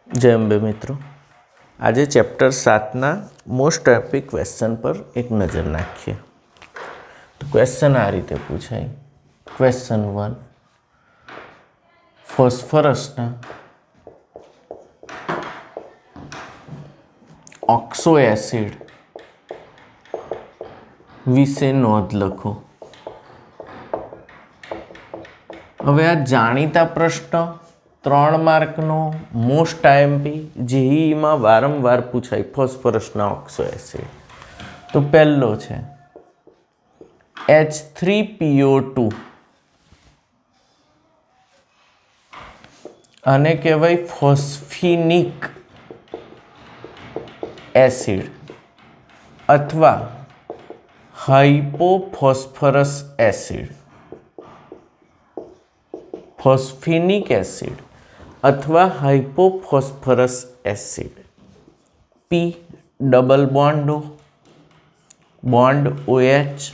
जय अंबे मित्रों, आज चैप्टर 7 मोस्ट एपिक क्वेश्चन पर एक नजर नाखीए। तो क्वेश्चन आ रीते पूछाय। क्वेश्चन 1, फॉस्फरसना ऑक्सो एसिड विषे नोंध लखो। हवे आ जाणीता प्रश्न 3 मार्कनो मोस्ट आईएमपी जेईई में वारंवार पूछाय फॉस्फरसना ऑक्सो एसिड। तो पहलो है H3PO2 आने कहेवाय फॉस्फिनिक एसिड अथवा हाइपोफॉस्फरस एसिड। फॉस्फिनिक एसिड अथवा hypophosphorous acid. P double bond O, bond OH,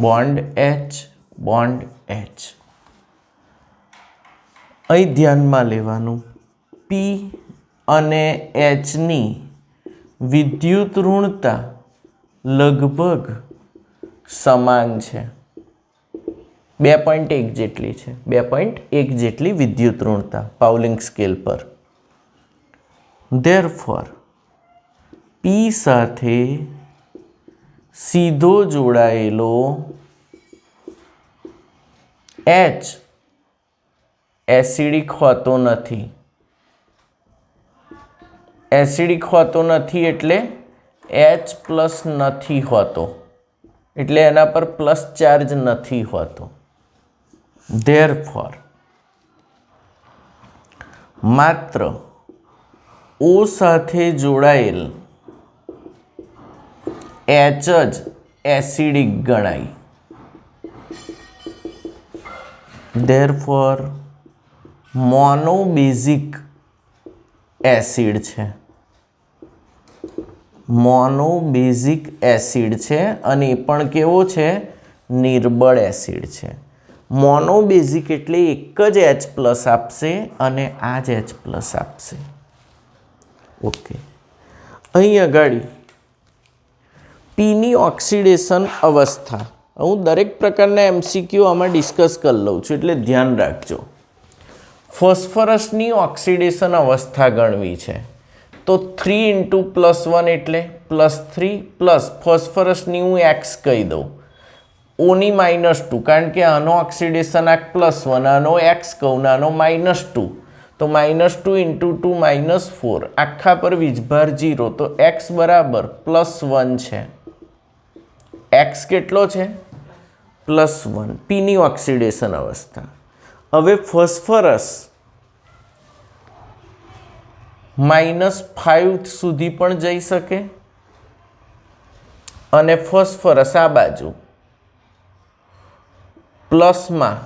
bond H, bond H। अहीं ध्यान में लेवानुं P अने H नी विद्युत ऋणता लगभग समान छे, 2.1 जेटली है। 2.1 जेटली विद्युत ऋणता पाउलिंग स्केल पर। देयरफॉर P साथे सीधो जोड़ायेलो H एसिडिक होतो नथी। एसिडिक होतो नथी एटले H प्लस नथी होतो, एटले एना पर प्लस चार्ज नथी होतो। Therefore, मात्र O साथे जोड़ायेल H ज एसिडिक गणाय। Therefore, मोनोबेजिक एसिड छे। मोनोबेजिक एसिड छे अने पण केवो छे? निर्बळ एसिड छे। मोनोबेजिक एटले एक ज H प्लस आपशे अने आ ज H प्लस आपशे। ओके, अहीं अगाड़ी P नी ऑक्सिडेशन अवस्था हूँ दरेक प्रकारना MCQ आमां डिस्कस कर लઉં છું, એટલે ध्यान राखजो। फॉस्फरसनी ऑक्सिडेशन अवस्था गणवी छे तो 3 × +1 एटले +3 प्लस फॉस्फरसनी हूँ X कही दઉં, O नी -2 कारण के आनो ऑक्सिडेशन आक +1, आनो X कहूँ, आनो -2 तो -2 × 2 -4 आखा पर वीजभार 0 तो X बराबर +1 छे। X केटलो छे? +1। P नी ऑक्सिडेशन अवस्था। हवे फॉस्फरस -5 सुधी पण जई सके अने फॉस्फरस आ बाजू प्लस में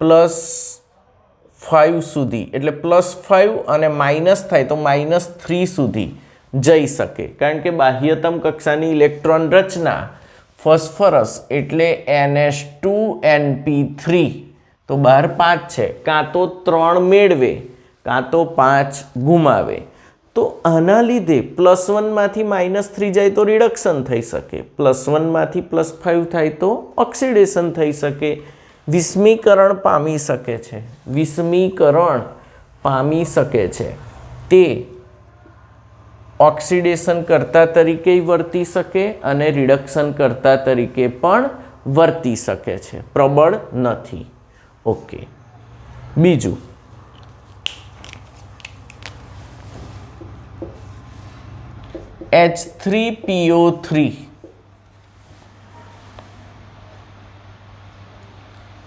+5 सुधी एटले +5 अने माइनस थाय तो -3 सुधी जई सके, कारण के बाह्यतम कक्षानी इलेक्ट्रॉन रचना फॉस्फरस एटले NH2Np3 तो 12 5 छे, कां तो 3 मेळवे कां तो 5 गुमावे। तो आना लीधे +1 मांथी -3 जाए तो रिडक्शन थई सके, +1 मांथी +5 थाय तो ऑक्सिडेशन थई सके, विस्मीकरण पामी सके छे। विस्मीकरण पामी सके छे ते ऑक्सिडेशन करता तरीके वर्ती सके अने रिडक्शन करता तरीके पण वर्ती सके छे, प्रबळ नथी। Okay, Biju H3PO3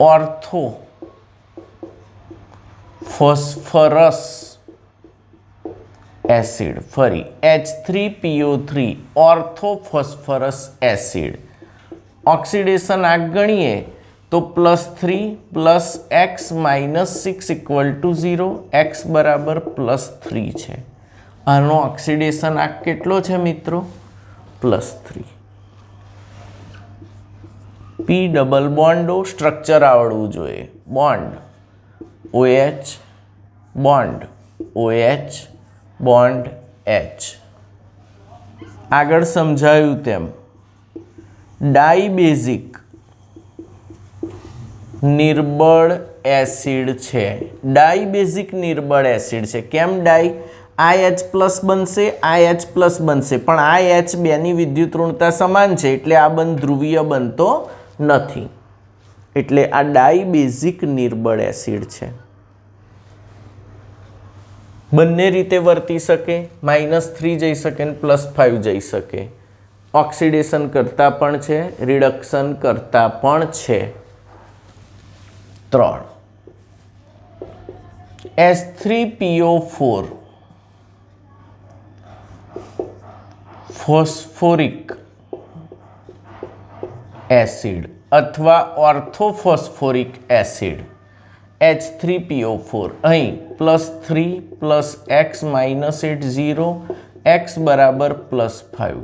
ortho phosphorus acid. फरी H3PO3 ortho phosphorus acid. Oxidation आग गणीए तो +3 + X - 6 = 0, X बराबर +3 छे। आनो ऑक्सिडेशन आग केटलो छे मित्रों? +3। P double bond O, structure आवड़वू जोईए। Bond OH, bond OH bond H. આગળ સમજાયું તેમ ડાઈબેઝિક નિર્બળ એસિડ છે. ડાઈબેઝિક નિર્બળ એસિડ છે. કેમ ડાઈ? IH પ્લસ બનશે, IH પ્લસ બનશે, પણ IH બેની વિદ્યુત ઋણતા સમાન છે એટલે આ બંધ ધ્રુવીય બનતો નથી. એટલે આ ડાઈબેઝિક નિર્બળ એસિડ છે. બંને રીતે વર્તી શકે, -3 જઈ શકે ને +5 જઈ શકે. ઓક્સિડેશન કરતા પણ છે, રિડક્શન કરતા પણ છે. 3 H3PO4 ફોસ્ફોરિક એસિડ અથવા ઓર્થોફોસ્ફોરિક એસિડ H3PO4. અહીં +3 + x - 8 0 x બરાબર +5.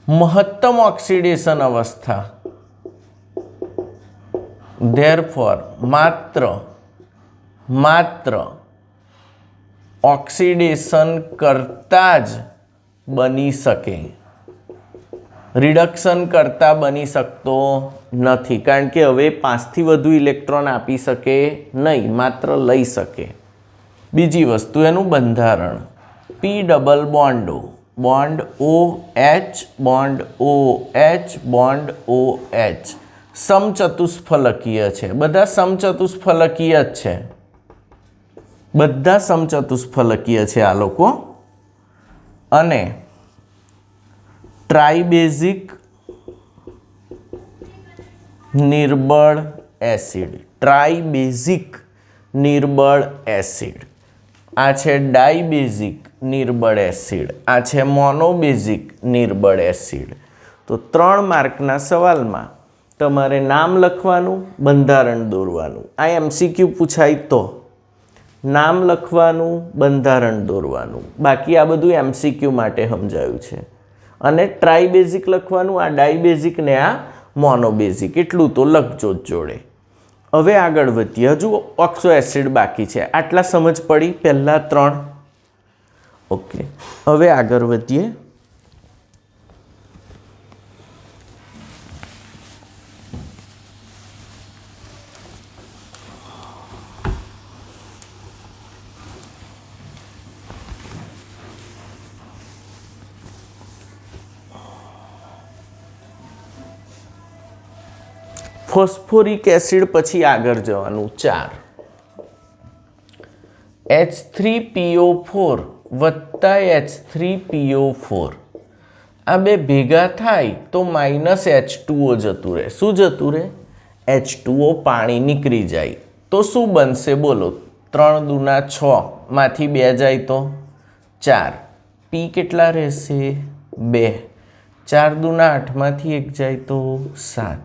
મહત્તમ ઓક્સિડેશન અવસ્થા. ધેરફોર માત્ર ઓક્સિડેશન કરતા જ બની શકે, રિડક્શન કરતા બની શકતો નથી, કારણ કે હવે 5 થી વધુ ઇલેક્ટ્રોન આપી શકે નહીં, માત્ર લઈ શકે. બીજી વસ્તુ એનું બંધારણ. P ડબલ બોન્ડો, bond OH, bond OH, bond OH સમચતુષ્ફલકીય છે. બધા સમચતુષ્ફલકીય જ છે. બધા સમચતુષ્ફલકીય છે આ લોકો. અને ટ્રાઇબેઝિક નિર્બળ એસિડ. ટ્રાઇબેઝિક નિર્બળ એસિડ. આ છે ડાઈબેઝિક નિર્બળ એસિડ. આ છે મોનોબેઝિક નિર્બળ એસિડ. તો 3 માર્કના સવાલમાં તમારે નામ લખવાનું, બંધારણ દોરવાનું. આ MCQ પૂછાય તો નામ લખવાનું, બંધારણ દોરવાનું. બાકી આ બધું MCQ માટે સમજાયું છે. અને ટ્રાઇબેઝિક લખવાનું, આ ડાઈબેઝિક ને આ મોનોબેઝિક. એટલું તો લખજો જ જોડે. હવે આગળ વધીએ. હજુ ઓક્સો એસિડ બાકી છે. આટલા સમજ પડી પહેલા 3? ઓકે, હવે આગળ વધીએ. ફોસ્ફોરિક એસિડ પછી આગળ જવાનું. 4 H3PO4 વત્તા H3PO4 આ બે ભેગા થાય તો -H2O જતું રહે. શું જતું રહે? H2O પાણી નીકળી જાય તો શું બનશે બોલો? 3 દુના 6 માંથી 2 જાય તો 4. P કેટલા રહેશે? 2. 4 દુના 8 માંથી 1 જાય તો 7.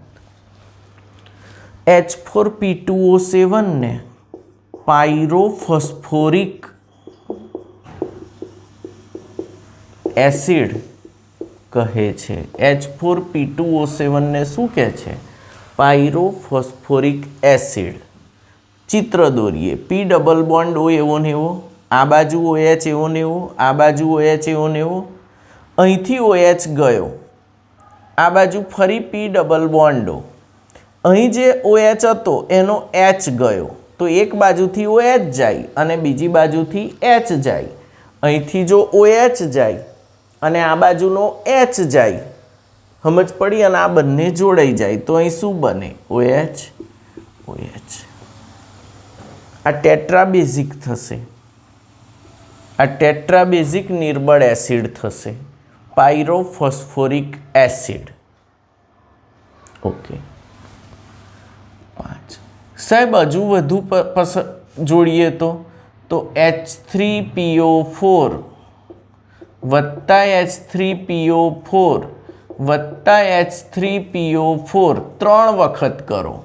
H4P2O7 ને પાયરોફોસ્ફોરિક એસિડ કહે છે. H4P2O7 ને શું કહે છે? પાયરોફોસ્ફોરિક એસિડ. ચિત્ર દોરીએ. P ડબલ બોન્ડ O એવો ને એવો, આ બાજુ OH એવો ને એવો, આ બાજુ OH એવો ને એવો. અહીંથી OH ગયો, આ બાજુ ફરી P ડબલ બોન્ડ O. અહીં જે OH હતો એનો H ગયો તો એક બાજુથી OH જાય અને બીજી બાજુથી H જાય. અહીંથી જો OH જાય અને આ બાજુનો H જાય, સમજ પડી? અને આ બંને જોડાઈ જાય તો અહીં શું બને? OH OH. આ ટેટ્રાબેઝિક થશે. આ ટેટ્રાબેઝિક નિર્બળ એસિડ થશે, પાયરોફોસ્ફોરિક એસિડ. ઓકે. 5 સાહેબ હજુ વધુ જોડીએ તો H3PO4 વત્તા H3PO4 વત્તા H3PO4 3 વખત કરો.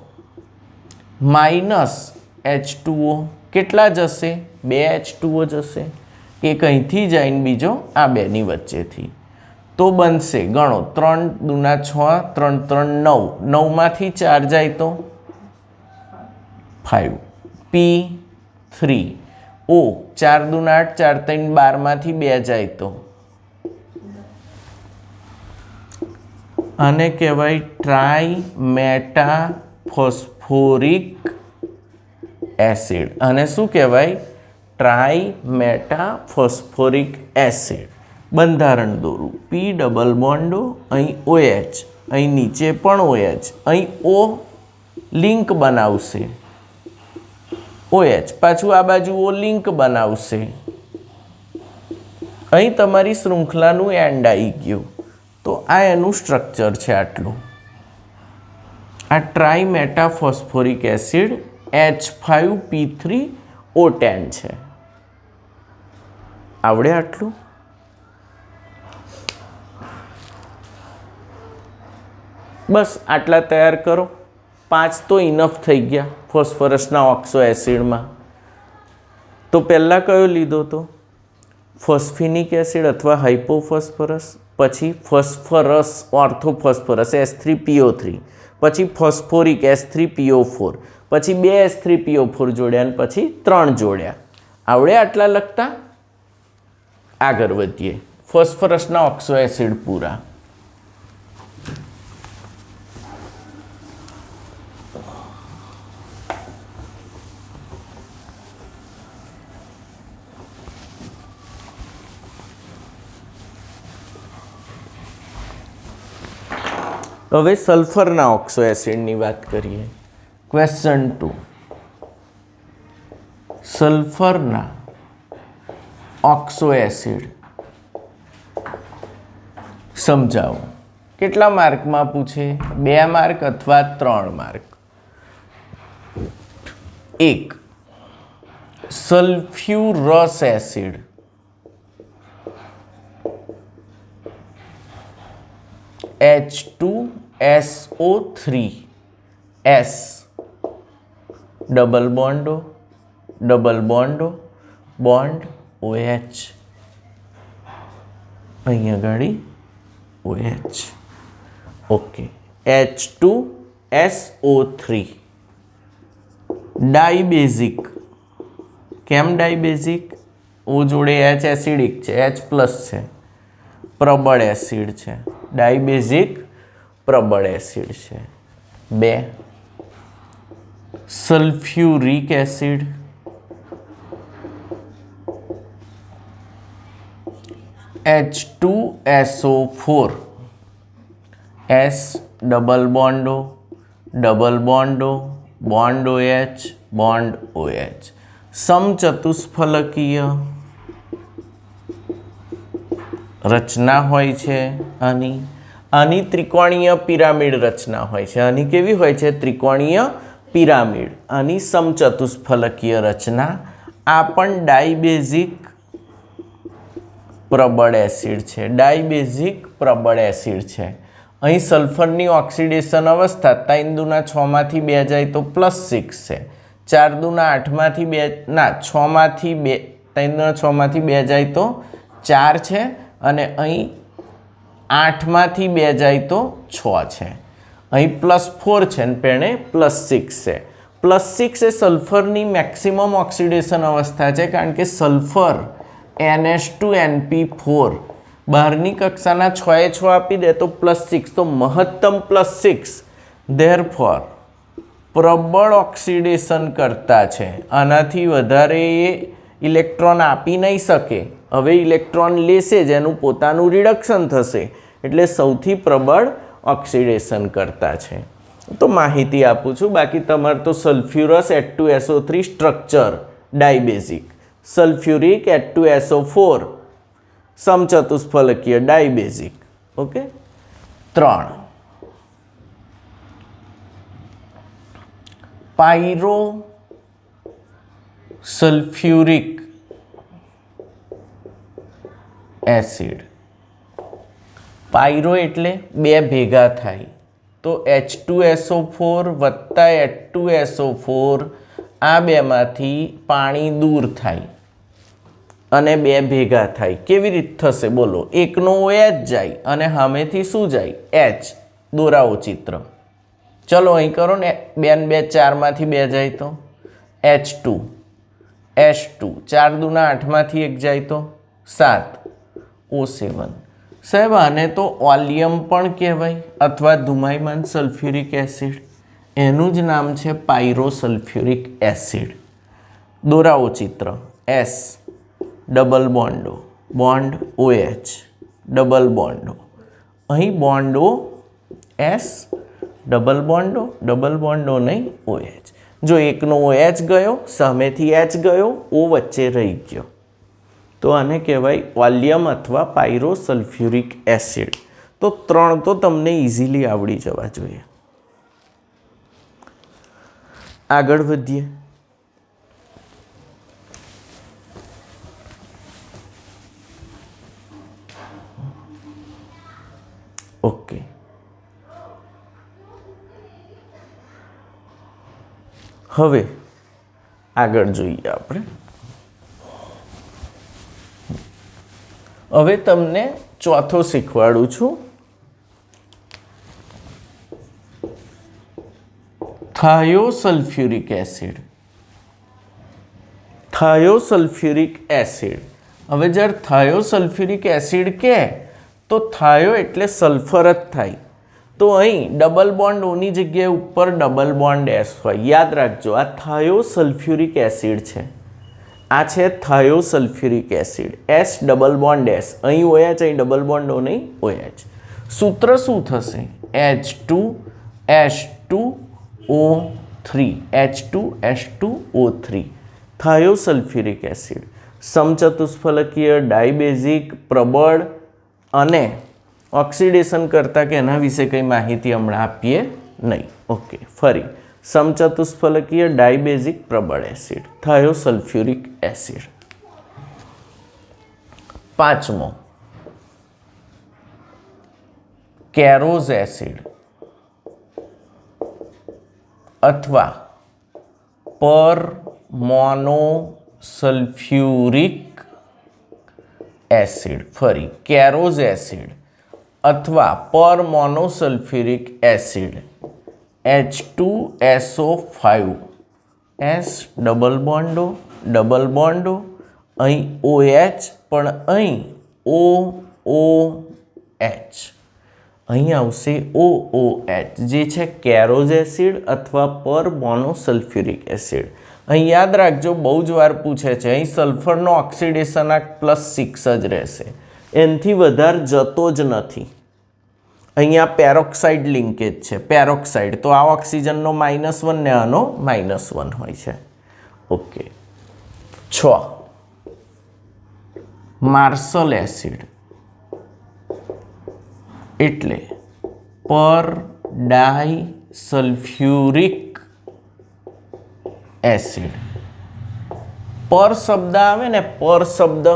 -H2O કેટલા જશે? 2 H2O જશે. એક અહીંથી જાય ને બીજો આ બેની વચ્ચેથી. તો બનશે, ગણો, 3 દુના 6, 3 3 9. 9 માંથી 4 જાય તો 5. P3 O 4 દુ 8 4 3 12 માંથી 2 જાય તો આને કહેવાય ટ્રાઇમેટાફોસ્ફોરિક એસિડ. અને શું કહેવાય? ટ્રાઇમેટાફોસ્ફોરિક એસિડ. બંધારણ દોરું. P ડબલ બોન્ડો, અહીં OH, અહીં નીચે પણ OH, અહીં O લિંક બનાવશે, OH પાછું આ બાજુ O લિંક બનાવશે. અહીં તમારી શૃંખલાનું એન્ડ આવી ગયું. તો આ એનું સ્ટ્રક્ચર છે આટલું. આ ટ્રાઇમેટાફોસ્ફોરિક એસિડ H5P3O10 છે. આવડે આટલું? બસ આટલા તૈયાર કરો. 5 તો ઇનફ થઈ ગયા ફોસ્ફરસના ઓક્સો એસિડમાં. તો પહેલાં કયો લીધો તો? ફોસ્ફિનિક એસિડ અથવા હાઇપોફોસ્ફરસ, પછી ફોસ્ફરસ ઓર્થોફોસ્ફરસ H3PO3, પછી ફોસ્ફોરિક H3PO4, પછી 2 H3PO4 જોડ્યા અને પછી 3 જોડ્યા. આવડે આટલા લખતા? આગળ વધીએ. ફોસ્ફરસના ઓક્સો એસિડ પૂરા. હવે સલ્ફરના ઓક્સો એસિડની વાત કરીએ. ક્વેશ્ચન 2. સલ્ફરના ઓક્સો એસિડ સમજાવો. કેટલા માર્કમાં પૂછે? 2 માર્ક અથવા 3 mark? 1. Sulphurous acid H2SO3 S double બોન્ડો બોન્ડ OH, અહીંયા ગાડી OH. ઓકે. H2SO3 dibasic. કેમ ડાઈબેઝિક? O જોડે H એસિડિક છે, H પ્લસ છે, પ્રબળ એસિડ છે. ડાઈબેઝિક પ્રબળ એસિડ છે. 2. Sulphuric acid H2SO4 S double બોન્ડો બોન્ડ OH. સમચતુષ્ફલકીય રચના હોય છે આની ત્રિકોણીય પિરામિડ રચના હોય છે. આની કેવી હોય છે? ત્રિકોણીય પિરામિડ. આની સમચતુષ્ફલકીય રચના. આ પણ ડાઈબેઝિક પ્રબળ એસિડ છે. ડાઈબેઝિક પ્રબળ એસિડ છે. અહીં સલ્ફરની ઓક્સિડેશન અવસ્થા 3 દુ 6 માંથી 2 જાય તો +6 છે. 4 દુ 8 માંથી 2 ના 6 માંથી 2 3 દુ 6 માંથી 2 જાય તો 4 છે. અને અહીં 8 માંથી 2 જાય તો 6 છે. અહીં +4 છે અને પેણે +6 છે. +6 એ સલ્ફરની મેક્સિમમ ઓક્સિડેશન અવસ્થા છે, કારણ કે સલ્ફર NH2NP4 બહારની કક્ષાના 6 એ 6 આપી દે તો +6, તો મહત્તમ +6. ધેરફોર પ્રબળ ઓક્સિડેશન કરતા છે. આનાથી વધારે એ ઇલેક્ટ્રોન આપી નહીં શકે. હવે ઇલેક્ટ્રોન લેશે જ, એનું પોતાનું રિડક્શન થશે, એટલે સૌથી પ્રબળ ઓક્સિડેશન કરતા છે. તો માહિતી આપું છું. બાકી તમારે તો sulphurous H2SO3 structure dibasic, sulphuric H2SO4 સમચતુષ્ફલકીય dibasic. Okay. 3. Pyrosulphuric acid. Pyro એટલે 2 ભેગા થાય, તો H2SO4 વત્તા H2SO4, આ બેમાંથી પાણી દૂર થાય અને 2 ભેગા થાય. કેવી રીતે થશે બોલો? એકનો OH જાય અને સામેથી શું જાય? H. દોરાવો ચિત્ર. ચલો અહીં કરો ને. 2 ને 2 4 માંથી 2 જાય તો H2. H2 4 दूना 8 मांथी 1 जाए तो 7 O7 साहेब आने तो वॉल्यूम पण कहेवाय अथवा धुमायमान सल्फ्यूरिक एसिड एनुं ज नाम छे पायरोसल्फ्यूरिक एसिड। दोराओ चित्र S डबल बॉन्डो बॉन्ड OH डबल बॉन्डो अहीं बॉन्डो S डबल बॉन्डो नहीं OH जो एकनो OH गयो सामेथी H गयो O वच्चे रही गयो तो आने कहेवाय वॉल्यूम अथवा पायरोसल्फ्यूरिक एसिड। तो 3 तो तमने इजीली आवड़ी जवा जोईए। आगळ वधीए। ओके हवे आगळ जोईए आपणे। हवे तमने चौथो शीखवाडुं छुं। थायोसल्फ्यूरिक एसिड। थायोसल्फ्यूरिक एसिड हवे ज्यारे थायोसल्फ्यूरिक एसिड के तो थायो एटले सल्फर ज थाय तो अहीं डबल बॉन्ड ओनी जग्याए उपर डबल बॉन्ड एस होय। याद राखजो आ थायोसल्फ्यूरिक एसिड छे आ छे thiosulphuric acid S double bond S अहीं OH अहीं डबल बॉन्ड ओ नहीं OH। सूत्र शुं थशे H2H2O3 H2H2O3 थायोसल्फ्यूरिक एसिड समचतुष्फलकीय डायबेजिक प्रबळ अने ऑक्सिडेशन करता के एना विषे कई माहिती हमणां आपीए नहीं। ओके फरी समचतुष्फलकीय डायबेजिक प्रबळ एसिड थायोसल्फ्यूरिक एसिड। पांचमो केरोज एसिड अथवा परमोनोसल्फ्यूरिक एसिड। फरी केरोज एसिड अथवा परमोनोसल्फ्यूरिक एसिड H2SO5 S डबल बॉन्डो अहीं OH पण अहीं OOH अहीं आवशे OOH जे छे केरोज एसिड अथवा परमोनोसल्फ्यूरिक एसिड। अहीं याद राखजो बहु ज वार पूछे छे अहीं सल्फरनो ऑक्सिडेशनांक +6 ज रहेशे एनथी वधार जतो ज नथी। अहींया पेरोक्साइड लिंकेज छे पेरोक्साइड तो आ ऑक्सिजननो -1 ने आनो -1 होय छे। ओके 6 मार्शल एसिड एटले पर डायसल्फ्यूरिक एसिड। पर शब्द आवे ने पर शब्द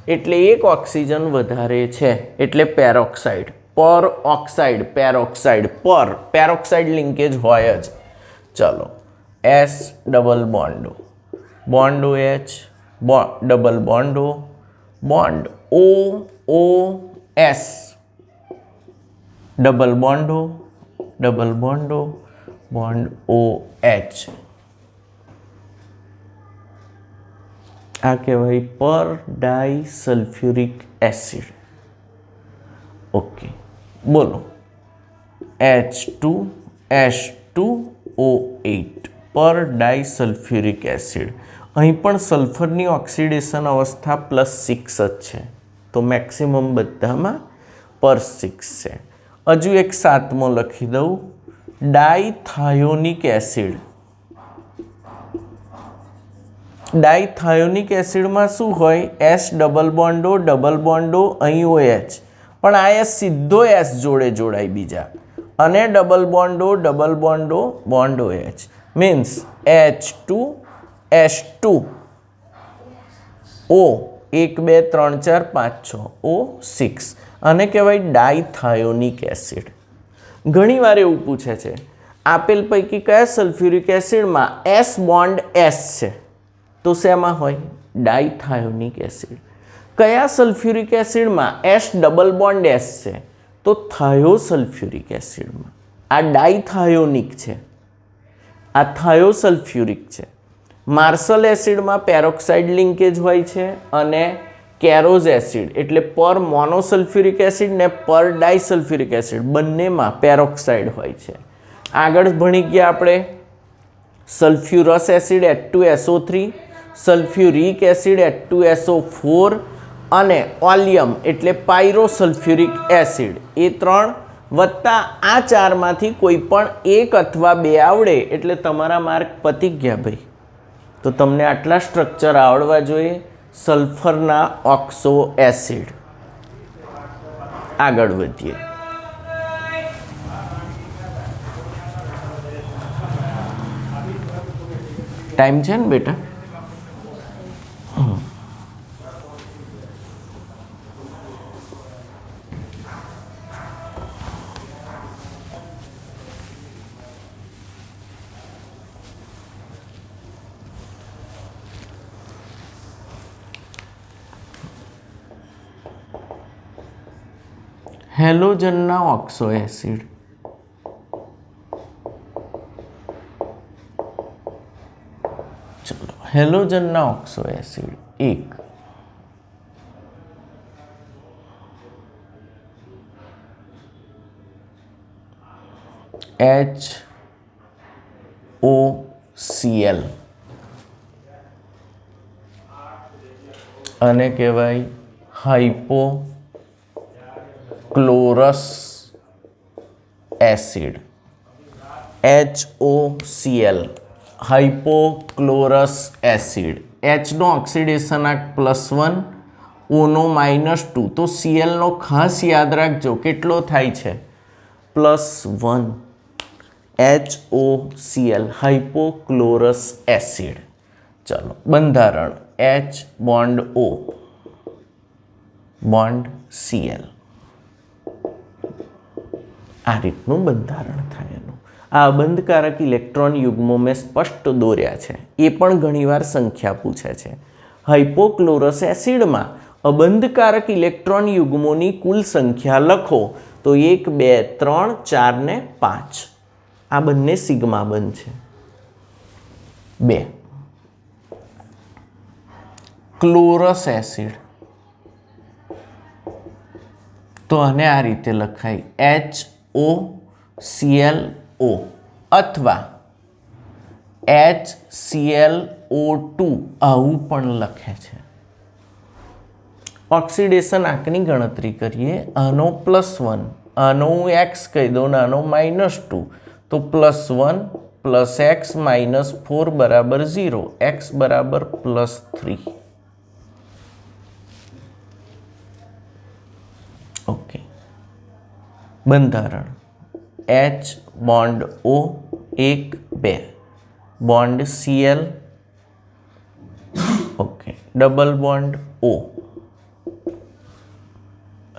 एटले एक ऑक्सिजन वधारे छे एटले पेरोक्साइड पर ऑक्साइड पेरोक्साइड पर पेरोक्साइड लिंकेज होय ज। चलो S डबल बॉन्डो बॉन्ड OH डबल बॉन्डो बॉन्ड OOS डबल बॉन्डो बॉन्ड OH आ कहेवाय पर डायसल्फ्यूरिक एसिड। ओके बोलो H2H2O8 पर डायसल्फ्यूरिक एसिड। अहीं पण सल्फरनी ऑक्सिडेशन अवस्था +6 ज छे तो मैक्सिमम बधामां +6 छे। हजू एक 7मो लखी दऊं डायथायोनिक एसिड। डायथायोनिक एसिड में शू होय S डबल बॉन्डो अहीं OH पण आ S सीधो S जोड़े जोड़ाय बीजा अने डबल बॉन्डो bond OH means H2H2 O 1 2 3 4 5 6 O6 आने कहेवाय डायथायोनिक एसिड। घणी वार एवुं पूछे छे आपेल पैकी कया सल्फ्यूरिक एसिड में S बॉन्ड S छे तो शेमां होय डायथायोनिक एसिड। कया सल्फ्यूरिक एसिड में S डबल बॉन्ड S छे तो थायोसल्फ्यूरिक एसिड में। आ डायथायोनिक छे आ थायोसल्फ्यूरिक छे માર્શલ એસિડમાં પેરોક્સાઇડ લિંકેજ હોય છે અને કેરોઝ એસિડ એટલે પર મોનોસલ્ફ્યુરિક એસિડ ને પર ડાયસલ્ફ્યુરિક એસિડ બંનેમાં પેરોક્સાઇડ હોય છે. આગળ ભણી ગયા આપણે સલ્ફ્યુરસ acid H2SO3, sulphuric acid H2SO4 અને ઓલિયમ એટલે પાયરોસલ્ફ્યુરિક એસિડ. એ 3 વત્તા આ 4માંથી કોઈ પણ એક અથવા બે આવડે એટલે તમારા માર્ક પતી ગયા ભાઈ. તો તમને આટલા સ્ટ્રક્ચર આવડવા જોઈએ સલ્ફરના ઓક્સો એસિડ. આગળ વધીએ. ટાઈમ છે ને બેટા? હેલોજનના ઓક્સો એસિડ. ચલો હેલોજનના ઓક્સો એસિડ 1 HOCl અને કહેવાય hypochlorous acid. HOCl hypochlorous acid. H નો ઓક્સિડેશનાંક +1, O નો -2. તો Cl નો ખાસ યાદ રાખજો કેટલો થાય છે +1. HOCl hypochlorous acid. ચલો બંધારણ H bond O bond Cl. આ રીતનું બંધારણ થાય એનું. આ અબંધકારક ઇલેક્ટ્રોન યુગ્મો મેં સ્પષ્ટ દોર્યા છે. એ પણ ઘણીવાર સંખ્યા પૂછે છે. હાઇપોક્લોરસ એસિડમાં અબંધકારક ઇલેક્ટ્રોન યુગ્મોની કુલ સંખ્યા લખો તો 1, 2, 3, 4 ને 5. આ બંને સિગ્મા બંધ છે. 2 ક્લોરસ એસિડ. તો આને આ રીતે લખાય HOClO અથવા HClO2 આવું પણ લખે છે. ઓક્સિડેશન આંકની ગણતરી કરીએ. આનો +1, આનો હું x કહી દઉં, આનો -2. તો +1 + x - 4 = 0, x = +3. ઓકે. બંધારણ H bond O 1, 2 bond Cl. Okay. Double bond O.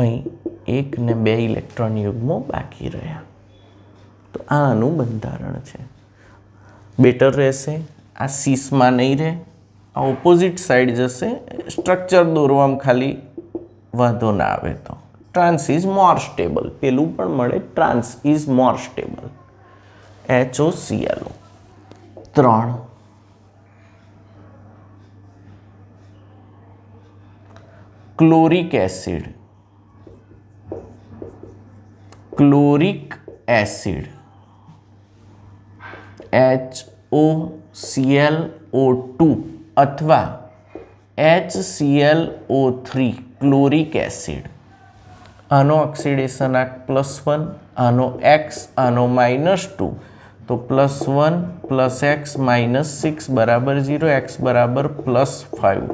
અહીં 1 ને 2 ઇલેક્ટ્રોન યુગ્મો બાકી રહ્યા. તો આનું બંધારણ છે. બેટર રહેશે. આ સીસમાં નહીં રહે, આ ઓપોઝિટ સાઈડ જશે. સ્ટ્રક્ચર દોરવામાં ખાલી વાંધો ના આવે તો. Trans is more stable. પેલું પણ મળે. Trans is more stable. HOClO. 3 chloric acid. Chloric acid HOClO2 અથવા HClO3 ક્લોરિક એસિડ. આનો ઓક્સિડેશનાંક +1, આનો x, આનો -2. તો +1 + x - 6 = 0, x = +5.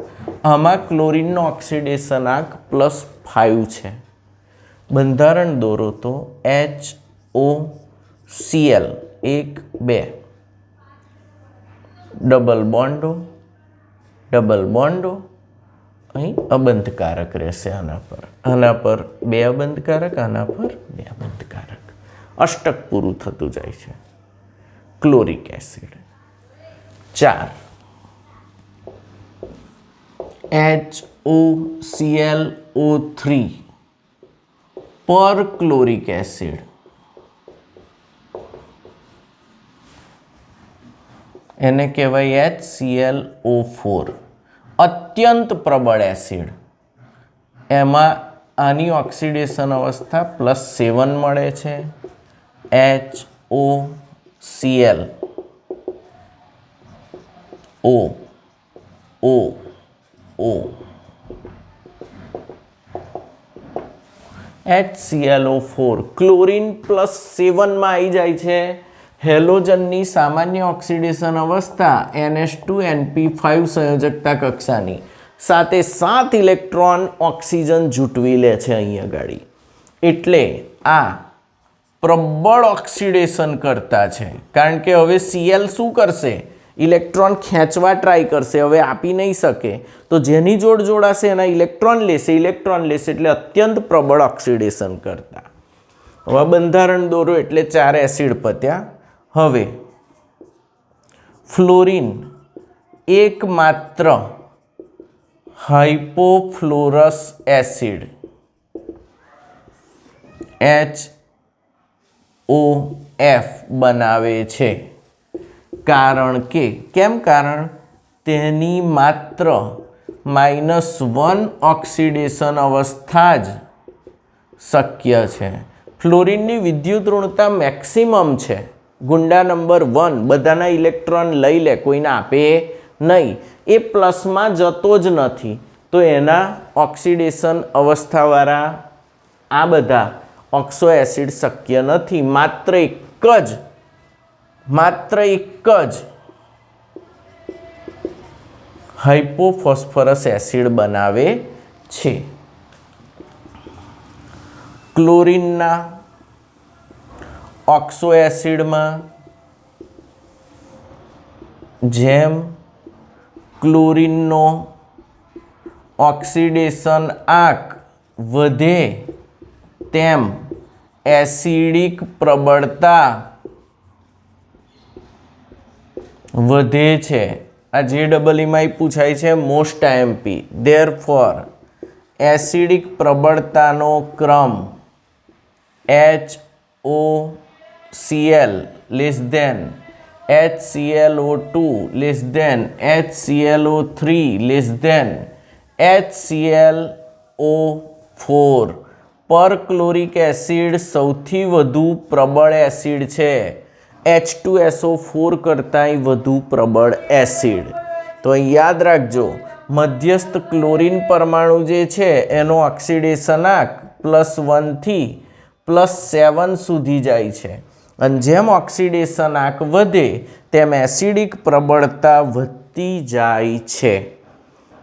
આમાં ક્લોરિનનો ઓક્સિડેશનાંક +5 છે. બંધારણ દોરો તો HOCl 1, 2 ડબલ બોન્ડો ડબલ બોન્ડો. અહીં અબંધકારક રહેશે. આના પર 2 અબંધકારક, આના પર 2 અબંધકારક. અષ્ટક પૂરું થતું જાય છે. ક્લોરિક એસિડ. 4 HOClO3 પર ક્લોરિક એસિડ. એને કહેવાય HClO4 અત્યંત પ્રબળ એસિડ. એમાં આની ઓક્સિડેશન અવસ્થા +7 મળે છે HOCl HClO4 ક્લોરીન +7 માં આવી જાય છે. હેલોજનની સામાન્ય ઓક્સિડેશન અવસ્થા NH2NP5 સંયોજકતા કક્ષાની સાથે 7 ઇલેક્ટ્રોન ઓક્સિજન જૂટવી લે છે અહીંયા ગાડી. એટલે આ પ્રબળ ઓક્સિડેશન કરતા છે, કારણ કે હવે Cl શું કરશે? ઇલેક્ટ્રોન ખેંચવા ટ્રાય કરશે. હવે આપી નહીં શકે તો જેની જોડ જોડાશે એના ઇલેક્ટ્રોન લેશે એટલે અત્યંત પ્રબળ ઓક્સિડેશન કરતા. હવે બંધારણ દોરો એટલે 4 એસિડ પત્યા. હવે ફ્લોરિન એકમાત્ર હાઇપોફ્લોરસ એસિડ HOF બનાવે છે. કારણ તેની માત્ર -1 ઓક્સિડેશન અવસ્થા જ શક્ય છે. ફ્લોરિનની વિદ્યુત ઋણતા મેક્સિમમ છે. ગુંડા નંબર 1 બધાના ઇલેક્ટ્રોન લઈ લે, કોઈને આપે નહીં. એ પ્લસમાં જતો જ નથી, તો એના ઓક્સિડેશન અવસ્થાવાળા આ બધા ઓક્સો એસિડ શક્ય નથી. માત્ર એક જ હાઇપોફોસ્ફરસ એસિડ બનાવે છે. ક્લોરીનના ઓક્સો એસિડમાં જેમ ક્લોરીનનો ઓક્સિડેશન આંક વધે તેમ એસિડિક પ્રબળતા વધે છે. આ JEE પૂછાય છે મોસ્ટ IMP. ધેરફોર એસિડિક પ્રબળતાનો ક્રમ HOCl less than HClO2 less than HClO3 less than HClO4 perchloric acid સૌથી વધુ પ્રબળ એસિડ છે. H2SO4 કરતાંય વધુ પ્રબળ એસિડ. તો યાદ રાખજો, મધ્યસ્થ ક્લોરીન પરમાણુ જે છે એનો ઓક્સિડેશન આંક +1 થી +7 સુધી જાય છે. અને જેમ ઓક્સિડેશન આંક વધે તેમ એસિડિક પ્રબળતા વધતી જાય છે.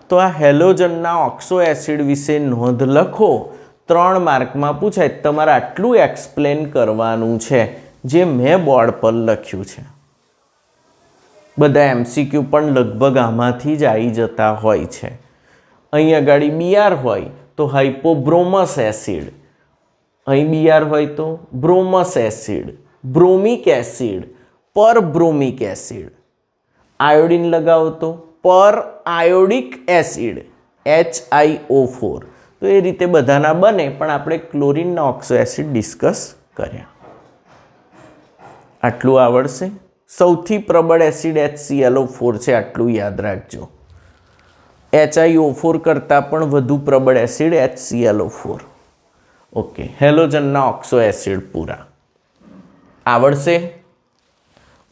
તો આ હેલોજનના ઓક્સો એસિડ વિશે નોંધ લખો. 3 માર્કમાં પૂછાય. તમારે આટલું એક્સપ્લેન કરવાનું છે જે મેં બોર્ડ પર લખ્યું છે. બધા MCQ પણ લગભગ આમાંથી જ આવી જતા હોય છે. અહીં આગળ Br હોય તો હાઇપોબ્રોમસ એસિડ, અહીં Br હોય તો બ્રોમસ એસિડ, બ્રોમિક એસિડ, પરબ્રોમિક એસિડ. આયોડિન લગાવો તો પર આયોડિક એસિડ HiO4. તો એ રીતે બધાના બને, પણ આપણે ક્લોરીનના ઓક્સો એસિડ ડિસ્કસ કર્યા. આટલું આવડશે. સૌથી પ્રબળ એસિડ HClO4 છે, આટલું યાદ રાખજો. HiO4 કરતાં પણ વધુ પ્રબળ એસિડ HClO4. ઓકે, હેલોજનના ઓક્સો એસિડ પૂરા આવડશે.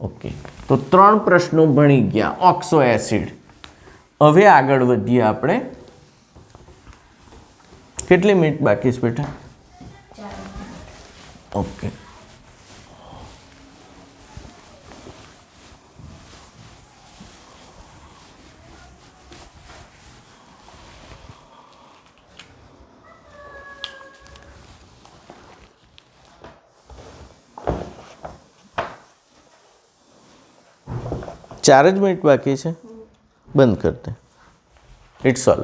ઓકે, તો 3 પ્રશ્નો ભણી ગયા ઓક્સો એસિડ. હવે આગળ વધીએ આપણે. કેટલી મિનિટ બાકી છે બેટા? ઓકે, ચાર જ મિનિટ બાકી છે. બંધ કરી દે. It's all.